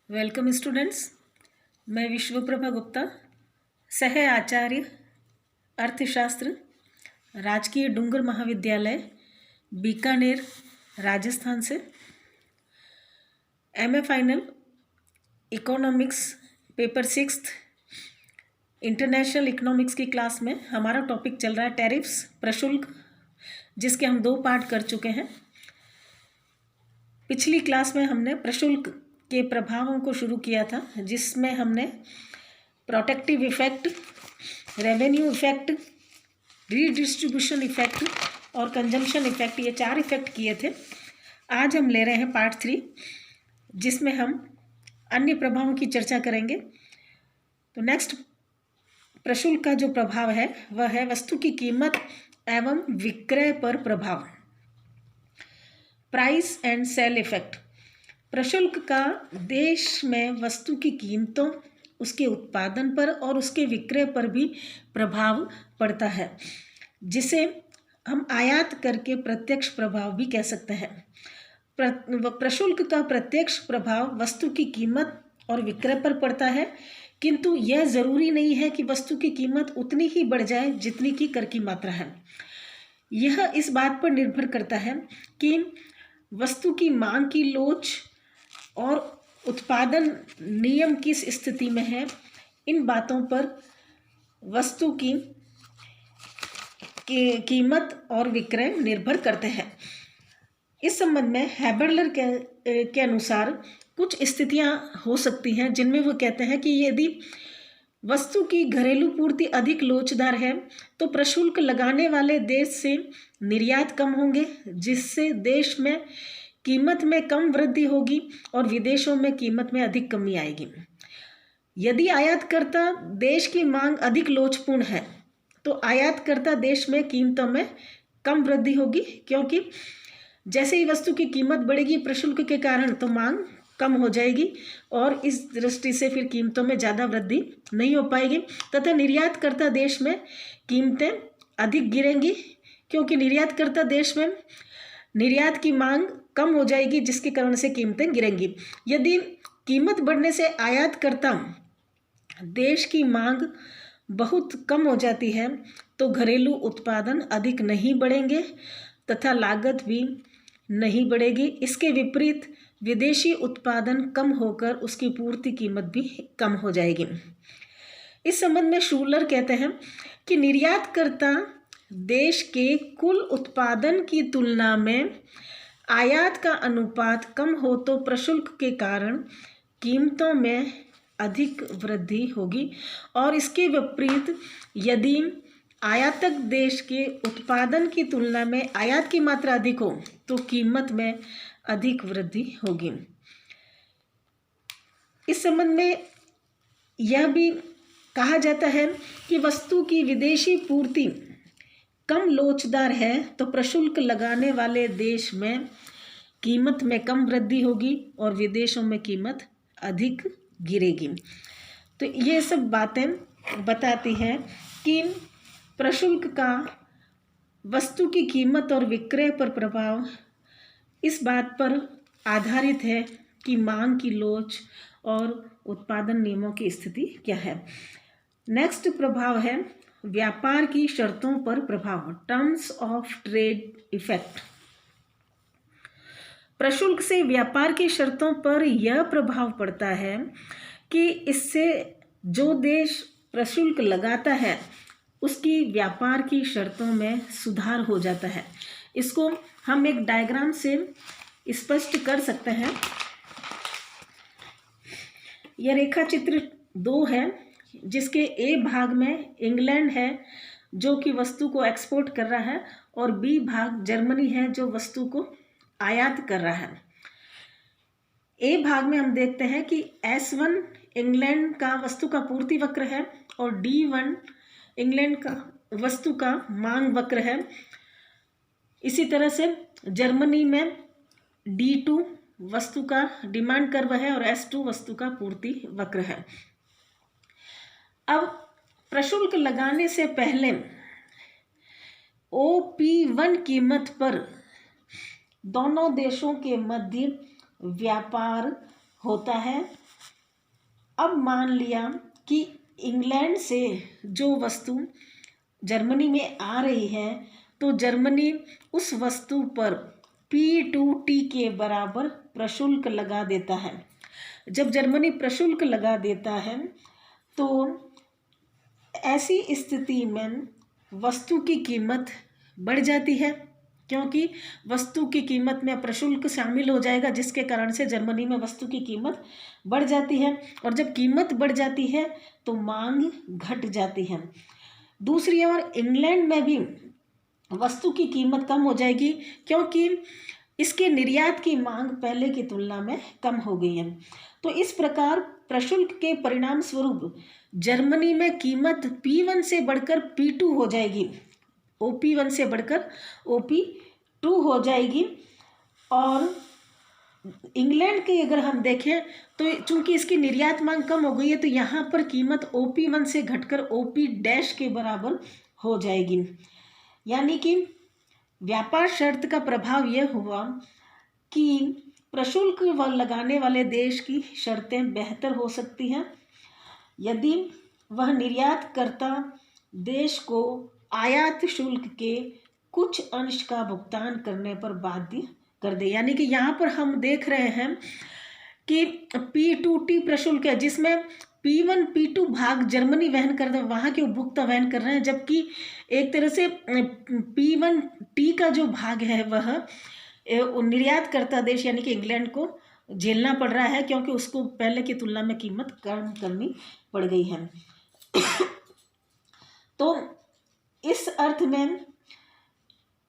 Welcome students. मैं विश्वप्रभा गुप्ता, सह आचार्य अर्थशास्त्र, राजकीय डूंगर महाविद्यालय, बीकानेर, राजस्थान से। MA final economics paper 6 international economics की क्लास में हमारा टॉपिक चल रहा है टैरिफ्स, प्रशुल्क, जिसके हम 2 पार्ट कर चुके हैं। पिछली क्लास में हमने प्रशुल्क के प्रभावों को शुरू किया था, जिसमें हमने protective effect, revenue effect, redistribution effect और कंजम्पशन इफेक्ट, ये 4 इफेक्ट किए थे। आज हम ले रहे हैं पार्ट 3, जिसमें हम अन्य प्रभावों की चर्चा करेंगे। तो नेक्स्ट प्रशुल्क का जो प्रभाव है वह है वस्तु की कीमत एवं विक्रय पर प्रभाव, प्राइस एंड सेल इफेक्ट। प्रशुल्क का देश में वस्तु की कीमतों, उसके उत्पादन पर और उसके विक्रय पर भी प्रभाव पड़ता है, जिसे हम आयात कर के प्रत्यक्ष प्रभाव भी कह सकते हैं। प्रशुल्क का प्रत्यक्ष प्रभाव वस्तु की कीमत और विक्रय पर पड़ता है, किंतु यह ज़रूरी नहीं है कि वस्तु की कीमत उतनी ही बढ़ जाए जितनी की कर की मात्रा है। यह इस बात पर निर्भर करता है कि वस्तु की मांग की लोच और उत्पादन नियम किस स्थिति में है। इन बातों पर वस्तु की कीमत और विक्रय निर्भर करते हैं। इस संबंध में हैबरलर के अनुसार कुछ स्थितियां हो सकती हैं, जिनमें वो कहते हैं कि यदि वस्तु की घरेलू पूर्ति अधिक लोचदार है तो प्रशुल्क लगाने वाले देश से निर्यात कम होंगे, जिससे देश में कीमत में कम वृद्धि होगी और विदेशों में कीमत में अधिक कमी आएगी। यदि आयातकर्ता देश की मांग अधिक लोचपूर्ण है तो आयातकर्ता देश में कीमतों में कम वृद्धि होगी, क्योंकि जैसे ही वस्तु की कीमत बढ़ेगी प्रशुल्क के कारण तो मांग कम हो जाएगी और इस दृष्टि से फिर कीमतों में ज़्यादा वृद्धि नहीं हो पाएगी, तथा निर्यातकर्ता देश में कीमतें अधिक गिरेंगी, क्योंकि निर्यातकर्ता देश में निर्यात की मांग कम हो जाएगी, जिसके कारण से कीमतें गिरेंगी। यदि कीमत बढ़ने से आयातकर्ता देश की मांग बहुत कम हो जाती है तो घरेलू उत्पादन अधिक नहीं बढ़ेंगे तथा लागत भी नहीं बढ़ेगी। इसके विपरीत विदेशी उत्पादन कम होकर उसकी पूर्ति कीमत भी कम हो जाएगी। इस संबंध में शूलर कहते हैं कि निर्यातकर्ता देश के कुल उत्पादन की तुलना में आयात का अनुपात कम हो तो प्रशुल्क के कारण कीमतों में अधिक वृद्धि होगी, और इसके विपरीत यदि आयातक देश के उत्पादन की तुलना में आयात की मात्रा अधिक हो तो कीमत में अधिक वृद्धि होगी। इस संबंध में यह भी कहा जाता है कि वस्तु की विदेशी पूर्ति कम लोचदार है तो प्रशुल्क लगाने वाले देश में कीमत में कम वृद्धि होगी और विदेशों में कीमत अधिक गिरेगी। तो ये सब बातें बताती हैं कि प्रशुल्क का वस्तु की कीमत और विक्रय पर प्रभाव इस बात पर आधारित है कि मांग की लोच और उत्पादन नियमों की स्थिति क्या है। नेक्स्ट प्रभाव है व्यापार की शर्तों पर प्रभाव, टर्म्स ऑफ ट्रेड इफेक्ट। प्रशुल्क से व्यापार की शर्तों पर यह प्रभाव पड़ता है कि इससे जो देश प्रशुल्क लगाता है उसकी व्यापार की शर्तों में सुधार हो जाता है। इसको हम एक डायग्राम से स्पष्ट कर सकते हैं। यह रेखा चित्र 2 है, जिसके ए भाग में इंग्लैंड है जो कि वस्तु को एक्सपोर्ट कर रहा है, और बी भाग जर्मनी है जो वस्तु को आयात कर रहा है। ए भाग में हम देखते हैं कि S1 इंग्लैंड का वस्तु का पूर्ति वक्र है और D1 इंग्लैंड का वस्तु का मांग वक्र है। इसी तरह से जर्मनी में D2 वस्तु का डिमांड कर्व है और S2 वस्तु का पूर्ति वक्र है। अब प्रशुल्क लगाने से पहले OP1 कीमत पर दोनों देशों के मध्य व्यापार होता है अब मान लिया कि इंग्लैंड से जो वस्तु जर्मनी में आ रही है, तो जर्मनी उस वस्तु पर P2T के बराबर प्रशुल्क लगा देता है। जब जर्मनी प्रशुल्क लगा देता है तो ऐसी स्थिति में वस्तु की कीमत बढ़ जाती है, क्योंकि वस्तु की कीमत में प्रशुल्क शामिल हो जाएगा, जिसके कारण से जर्मनी में वस्तु की कीमत बढ़ जाती है। और जब कीमत बढ़ जाती है तो मांग घट जाती है। दूसरी ओर इंग्लैंड में भी वस्तु की कीमत कम हो जाएगी, क्योंकि इसके निर्यात की मांग पहले की तुलना में कम हो गई है। तो इस प्रकार प्रशुल्क के परिणाम स्वरूप जर्मनी में कीमत P1 से बढ़कर P2 हो जाएगी, OP1 से बढ़कर OP2 हो जाएगी। और इंग्लैंड की अगर हम देखें तो चूंकि इसकी निर्यात मांग कम हो गई है, तो यहाँ पर कीमत OP1 से घटकर OP डैश के बराबर हो जाएगी। यानी कि व्यापार शर्त का प्रभाव यह हुआ कि प्रशुल्क लगाने वाले देश की शर्तें बेहतर हो सकती हैं यदि वह निर्यात करता देश को आयात शुल्क के कुछ अंश का भुगतान करने पर बाध्य कर दे। यानी कि यहाँ पर हम देख रहे हैं कि P2T प्रशुल्क है, जिसमें P1 P2 भाग जर्मनी वहन कर रहे, वहाँ के उपभोक्ता वहन कर रहे हैं, जबकि एक तरह से P1T का जो भाग है वह निर्यात करता देश यानी कि इंग्लैंड को झेलना पड़ रहा है, क्योंकि उसको पहले की तुलना में कीमत कम करनी पड़ गई है। तो इस अर्थ में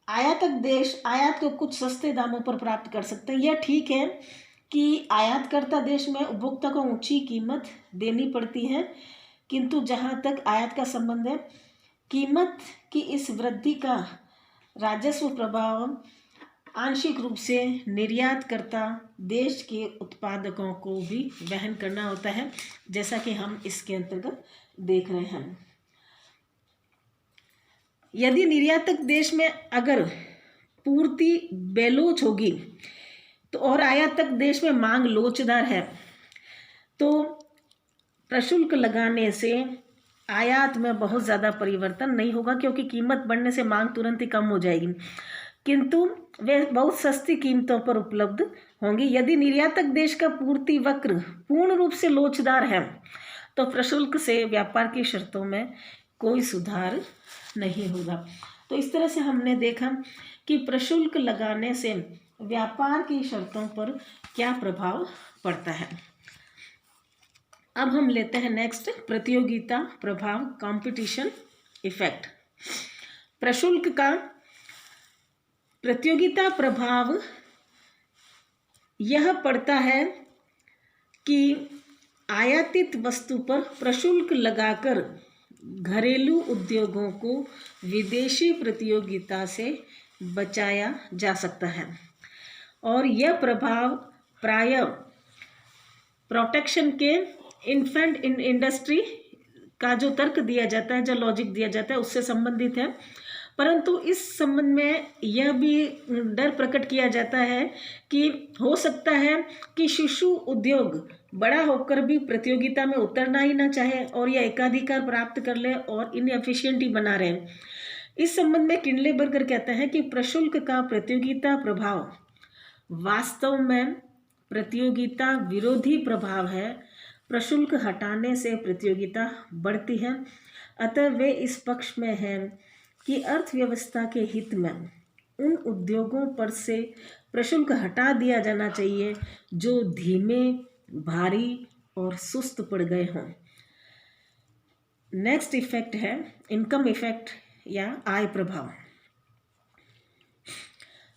आयातक देश आयात को कुछ सस्ते दामों पर प्राप्त कर सकते हैं। यह ठीक है कि आयातकर्ता देश में उपभोक्ता को ऊंची कीमत देनी पड़ती है, किंतु जहाँ तक आयात का संबंध है, कीमत की इस वृद्धि का राजस्व प्रभाव आंशिक रूप से निर्यातकर्ता देश के उत्पादकों को भी वहन करना होता है, जैसा कि हम इसके अंतर्गत देख रहे हैं। यदि निर्यातक देश में अगर पूर्ति बेलोच होगी तो और आयातक देश में मांग लोचदार है, तो प्रशुल्क लगाने से आयात में बहुत ज़्यादा परिवर्तन नहीं होगा, क्योंकि कीमत बढ़ने से मांग तुरंत ही कम हो जाएगी, किंतु वे बहुत सस्ती कीमतों पर उपलब्ध होंगी। यदि निर्यातक देश का पूर्ति वक्र पूर्ण रूप से लोचदार है तो प्रशुल्क से व्यापार की शर्तों में कोई सुधार नहीं होगा। तो इस तरह से हमने देखा कि प्रशुल्क लगाने से व्यापार की शर्तों पर क्या प्रभाव पड़ता है। अब हम लेते हैं नेक्स्ट प्रतियोगिता प्रभाव, कंपटीशन इफेक्ट। प्रशुल्क का प्रतियोगिता प्रभाव यह पड़ता है कि आयातित वस्तु पर प्रशुल्क लगाकर घरेलू उद्योगों को विदेशी प्रतियोगिता से बचाया जा सकता है, और यह प्रभाव प्रायः प्रोटेक्शन के इन्फेंट इन इंडस्ट्री का जो तर्क दिया जाता है, जो लॉजिक दिया जाता है, उससे संबंधित है। परंतु इस संबंध में यह भी डर प्रकट किया जाता है कि हो सकता है कि शिशु उद्योग बड़ा होकर भी प्रतियोगिता में उतरना ही ना चाहे और यह एकाधिकार प्राप्त कर ले और इनएफिशिएंट ही बना रहे। इस संबंध में किंडलेबर्गर कहते हैं कि प्रशुल्क का प्रतियोगिता प्रभाव वास्तव में प्रतियोगिता विरोधी प्रभाव है। प्रशुल्क हटाने से प्रतियोगिता बढ़ती है, अतः वे इस पक्ष में हैं कि अर्थव्यवस्था के हित में उन उद्योगों पर से प्रशुल्क हटा दिया जाना चाहिए जो धीमे, भारी और सुस्त पड़ गए हों। नेक्स्ट इफेक्ट है इनकम इफेक्ट या आय प्रभाव।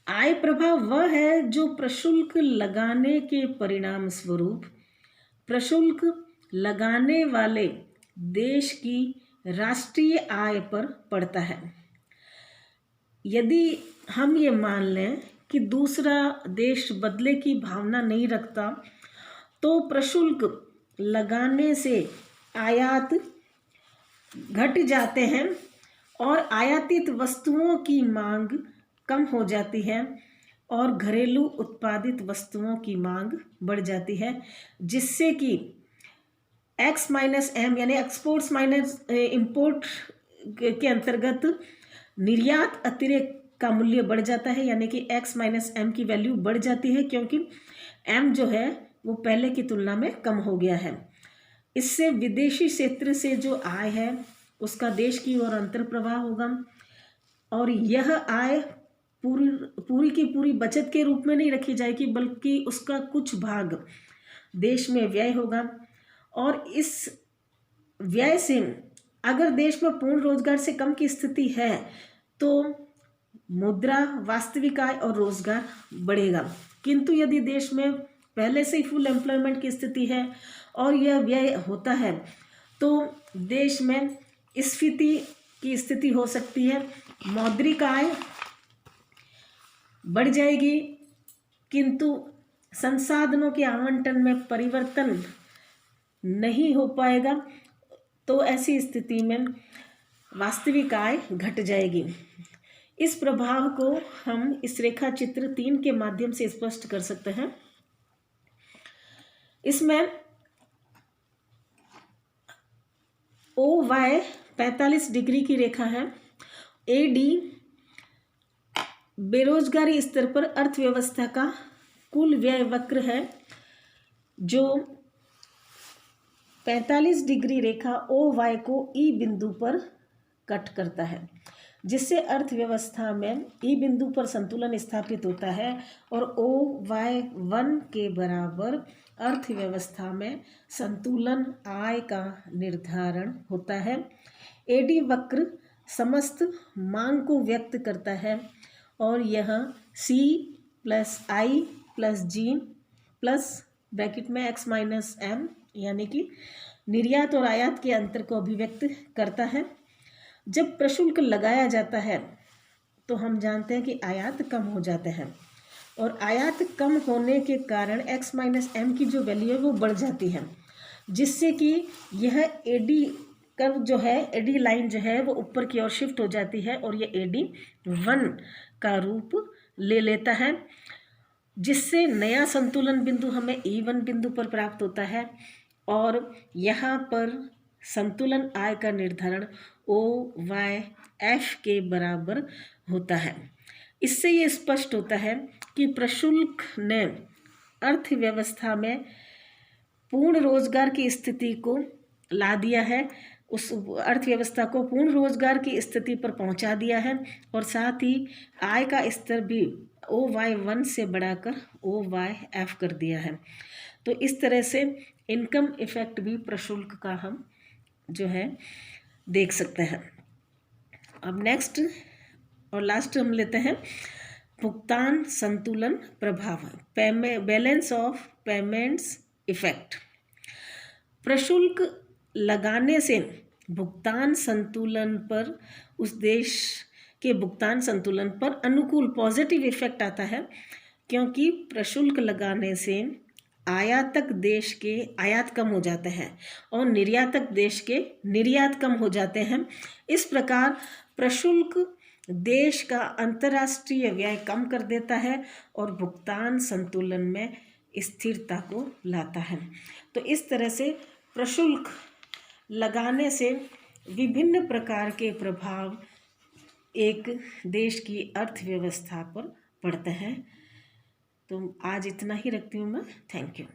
आय प्रभाव वह है जो प्रशुल्क लगाने के परिणाम स्वरूप प्रशुल्क लगाने वाले देश की राष्ट्रीय आय पर पड़ता है। यदि हम ये मान लें कि दूसरा देश बदले की भावना नहीं रखता, तो प्रशुल्क लगाने से आयात घट जाते हैं और आयातित वस्तुओं की मांग कम हो जाती है और घरेलू उत्पादित वस्तुओं की मांग बढ़ जाती है, जिससे कि एक्स माइनस एम यानी एक्सपोर्ट्स माइनस इम्पोर्ट के अंतर्गत निर्यात अतिरिक्त का मूल्य बढ़ जाता है, यानी कि एक्स माइनस एम की वैल्यू बढ़ जाती है क्योंकि एम जो है वो पहले की तुलना में कम हो गया है। इससे विदेशी क्षेत्र से जो आय है उसका देश की ओर अंतर प्रवाह होगा और यह आय पूरी की पूरी बचत के रूप में नहीं रखी जाएगी, बल्कि उसका कुछ भाग देश में व्यय होगा। और इस व्यय से अगर देश में पूर्ण रोजगार से कम की स्थिति है तो मुद्रा, वास्तविक आय और रोजगार बढ़ेगा। किंतु यदि देश में पहले से ही फुल एम्प्लॉयमेंट की स्थिति है और यह व्यय होता है तो देश में स्फीति की स्थिति हो सकती है, मौद्रिक आय बढ़ जाएगी किंतु संसाधनों के आवंटन में परिवर्तन नहीं हो पाएगा, तो ऐसी स्थिति में वास्तविक आय घट जाएगी। इस प्रभाव को हम इस रेखा चित्र 3 के माध्यम से स्पष्ट कर सकते हैं। इसमें OY 45 डिग्री की रेखा है, AD बेरोजगारी स्तर पर अर्थव्यवस्था का कुल व्यय वक्र है जो 45 डिग्री रेखा OY को E बिंदु पर कट करता है, जिससे अर्थव्यवस्था में E बिंदु पर संतुलन स्थापित होता है और OY1 के बराबर अर्थव्यवस्था में संतुलन आय का निर्धारण होता है। AD वक्र समस्त मांग को व्यक्त करता है और यह C plus I plus G plus bracket में x माइनस एम यानी कि निर्यात और आयात के अंतर को अभिव्यक्त करता है। जब प्रशुल्क लगाया जाता है तो हम जानते हैं कि आयात कम हो जाते हैं और आयात कम होने के कारण x माइनस एम की जो वैल्यू है वो बढ़ जाती है, जिससे कि यह AD कर्व जो है, AD लाइन जो है वो ऊपर की ओर शिफ्ट हो जाती है और ये AD1 का रूप ले लेता है, जिससे नया संतुलन बिंदु हमें E1 बिंदु पर प्राप्त होता है और यहाँ पर संतुलन आय का निर्धारण OYF के बराबर होता है। इससे ये स्पष्ट होता है कि प्रशुल्क ने अर्थव्यवस्था में पूर्ण रोजगार की स्थिति को ला दिया है, उस अर्थव्यवस्था को पूर्ण रोजगार की स्थिति पर पहुंचा दिया है और साथ ही आय का स्तर भी OY1 से बढ़ाकर OYF कर दिया है। तो इस तरह से इनकम इफेक्ट भी प्रशुल्क का हम जो है देख सकते हैं। अब नेक्स्ट और लास्ट हम लेते हैं भुगतान संतुलन प्रभाव, बैलेंस ऑफ पेमेंट्स इफेक्ट। प्रशुल्क लगाने से भुगतान संतुलन पर, उस देश के भुगतान संतुलन पर अनुकूल पॉजिटिव इफेक्ट आता है, क्योंकि प्रशुल्क लगाने से आयातक देश के आयात कम हो जाते हैं और निर्यातक देश के निर्यात कम हो जाते हैं। इस प्रकार प्रशुल्क देश का अंतर्राष्ट्रीय व्यय कम कर देता है और भुगतान संतुलन में स्थिरता को लाता है। तो इस तरह से प्रशुल्क लगाने से विभिन्न प्रकार के प्रभाव एक देश की अर्थव्यवस्था पर पड़ते हैं। तो आज इतना ही रखती हूँ मैं। Thank you.